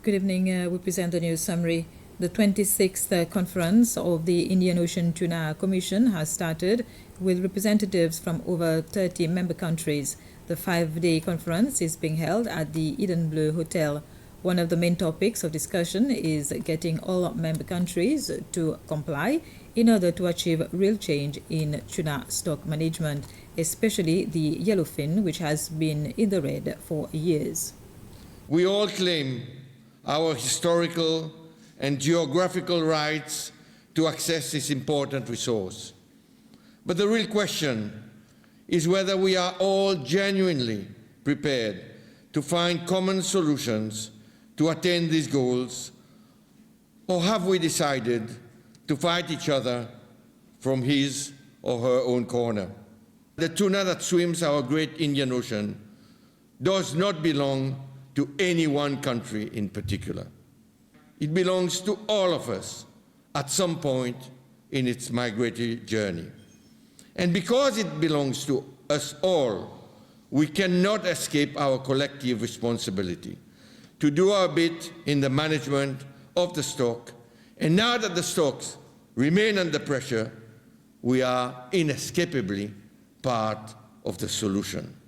Good evening. We present the news summary. The 26th conference of the Indian Ocean Tuna Commission has started with representatives from over 30 member countries. The 5-day conference is being held at the Eden Bleu Hotel. One of the main topics of discussion is getting all member countries to comply in order to achieve real change in tuna stock management, especially the yellowfin, which has been in the red for years. We all claim our historical and geographical rights to access this important resource. But the real question is whether we are all genuinely prepared to find common solutions to attain these goals, or have we decided to fight each other from his or her own corner? The tuna that swims our great Indian Ocean does not belong to any one country in particular. It belongs to all of us at some point in its migratory journey. And because it belongs to us all, we cannot escape our collective responsibility to do our bit in the management of the stock. And now that the stocks remain under pressure, we are inescapably part of the solution.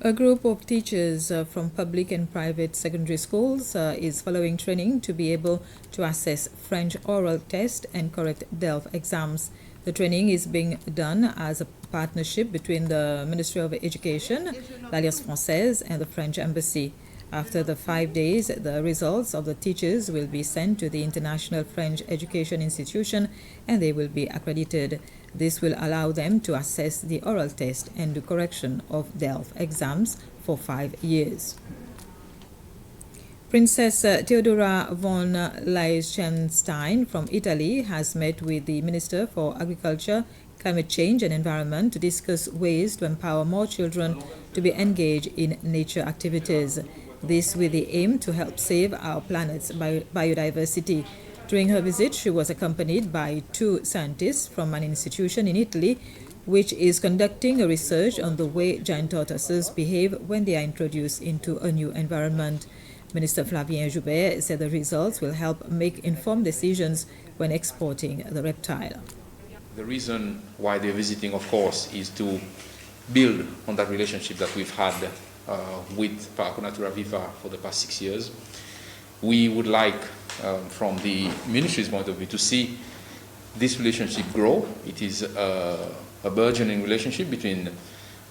A group of teachers from public and private secondary schools is following training to be able to assess French oral test and correct DELF exams. The training is being done as a partnership between the Ministry of Education, l'Alliance Française, and the French Embassy. After the 5 days, the results of the teachers will be sent to the International French Education Institution and they will be accredited. This will allow them to assess the oral test and the correction of DELF exams for 5 years. Princess Theodora von Liechtenstein from Italy has met with the Minister for Agriculture, Climate Change and Environment to discuss ways to empower more children to be engaged in nature activities. This with the aim to help save our planet's biodiversity. During her visit, she was accompanied by 2 scientists from an institution in Italy which is conducting a research on the way giant tortoises behave when they are introduced into a new environment. Minister Flavien Joubert said the results will help make informed decisions when exporting the reptile. The reason why they're visiting, of course, is to build on that relationship that we've had with Parco Natura Viva for the past 6 years. We would like, from the ministry's point of view, to see this relationship grow. It is a burgeoning relationship between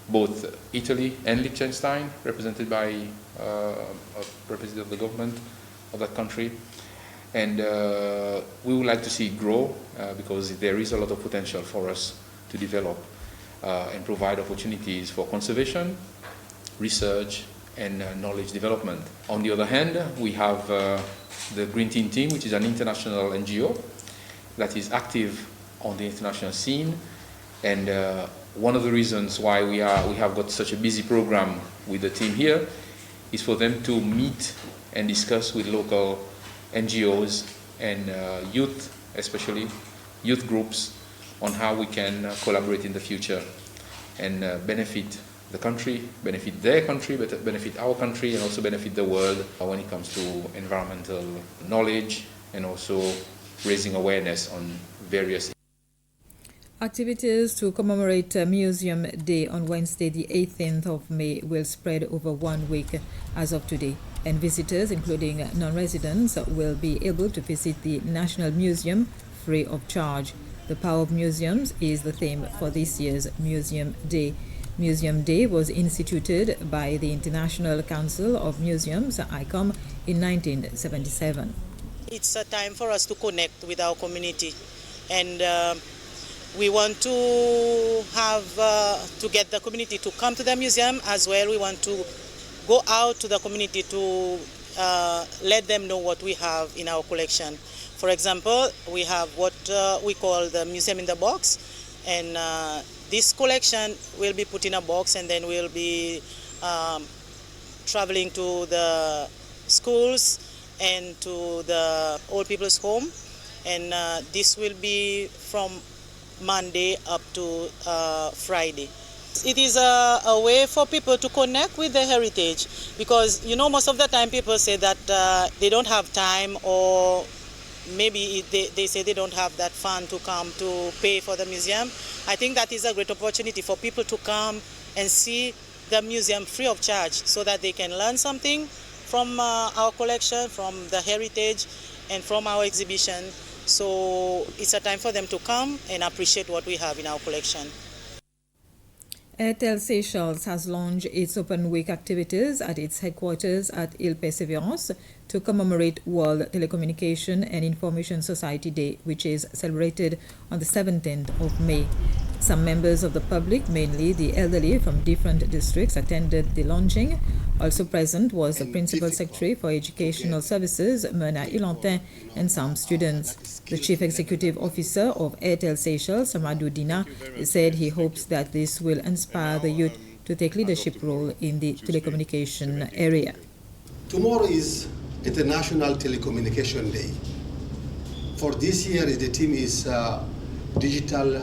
both Italy and Liechtenstein, represented by a representative of the government of that country. And we would like to see it grow because there is a lot of potential for us to develop and provide opportunities for conservation, research, and knowledge development. On the other hand, we have the Green Team Team, which is an international NGO that is active on the international scene. And one of the reasons why we have got such a busy program with the team here is for them to meet and discuss with local NGOs and youth, especially youth groups, on how we can collaborate in the future and benefit the country, benefit their country, but benefit our country, and also benefit the world when it comes to environmental knowledge and also raising awareness on various. Activities to commemorate Museum Day on Wednesday, the 18th of May, will spread over 1 week as of today, and visitors, including non-residents, will be able to visit the National Museum free of charge. The power of museums is the theme for this year's Museum Day. Museum Day was instituted by the International Council of Museums, ICOM, in 1977. It's a time for us to connect with our community, and we want to have to get the community to come to the museum as well. We want to go out to the community to let them know what we have in our collection. For example, we have what we call the Museum in the Box, and this collection will be put in a box, and then we'll be traveling to the schools and to the old people's home, and this will be from Monday up to Friday. It is a way for people to connect with their heritage, because most of the time people say that they don't have time, or maybe they say they don't have that fund to come to pay for the museum. I think that is a great opportunity for people to come and see the museum free of charge, so that they can learn something from our collection, from the heritage, and from our exhibition. So it's a time for them to come and appreciate what we have in our collection. Airtel Seychelles has launched its Open Week activities at its headquarters at Ile Perseverance to commemorate World Telecommunication and Information Society Day, which is celebrated on the 17th of May. Some members of the public, mainly the elderly from different districts, attended the launching. Also present was the Principal Secretary for Educational Services, Myrna Ilantin, and some students. The Chief Executive Officer of Airtel Seychelles, Samadou Dina, said he hopes that this will inspire the youth to take leadership role in the telecommunication area. Tomorrow is International Telecommunication Day. For this year, the theme is Digital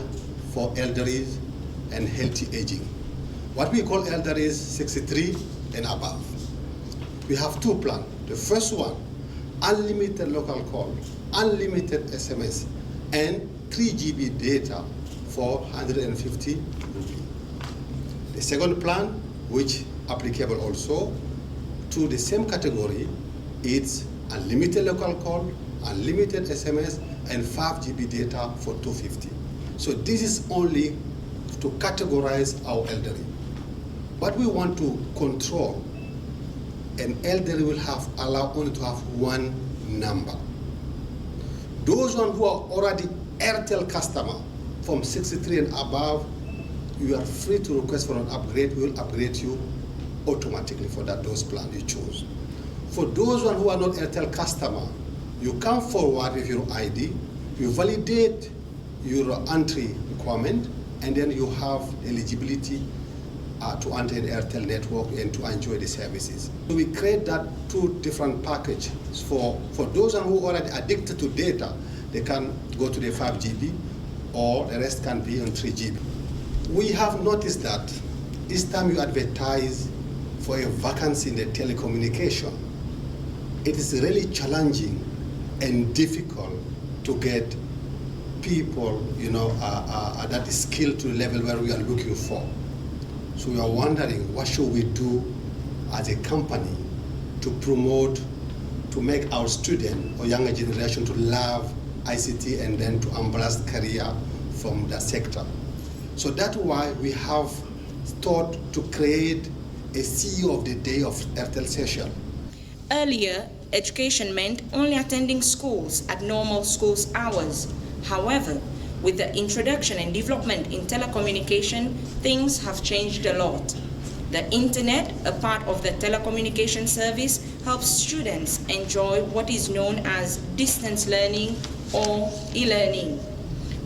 for Elderly and Healthy Aging. What we call elderly is 63 and above. We have two plans. The first one, unlimited local call, unlimited SMS, and 3 GB data for 150 rupees. The second plan, which applicable also to the same category, it's unlimited local call, unlimited SMS, and 5 GB data for 250. So this is only to categorize our elderly. But we want to control, an elderly will have allowed only to have one number. Those ones who are already Airtel customer from 63 and above, you are free to request for an upgrade. We will upgrade you automatically for those plans you choose. For those ones who are not Airtel customer, you come forward with your ID, you validate your entry requirement, and then you have eligibility to enter the Airtel network and to enjoy the services. So we create that two different packages. For those who are already addicted to data, they can go to the 5 GB, or the rest can be on 3 GB. We have noticed that each time you advertise for a vacancy in the telecommunication, it is really challenging and difficult to get people, that is skilled to the level where we are looking for. So we are wondering, what should we do as a company to promote, to make our student or younger generation to love ICT and then to embrace career from the sector. So that's why we have thought to create a CEO of the Day of Airtel Seychelles. Earlier, education meant only attending schools at normal schools hours. However, with the introduction and development in telecommunication, things have changed a lot. The internet, a part of the telecommunication service, helps students enjoy what is known as distance learning or e-learning.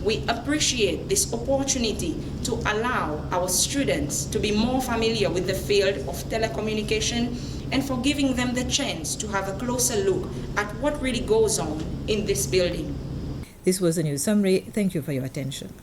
We appreciate this opportunity to allow our students to be more familiar with the field of telecommunication and for giving them the chance to have a closer look at what really goes on in this building. This was a news summary. Thank you for your attention.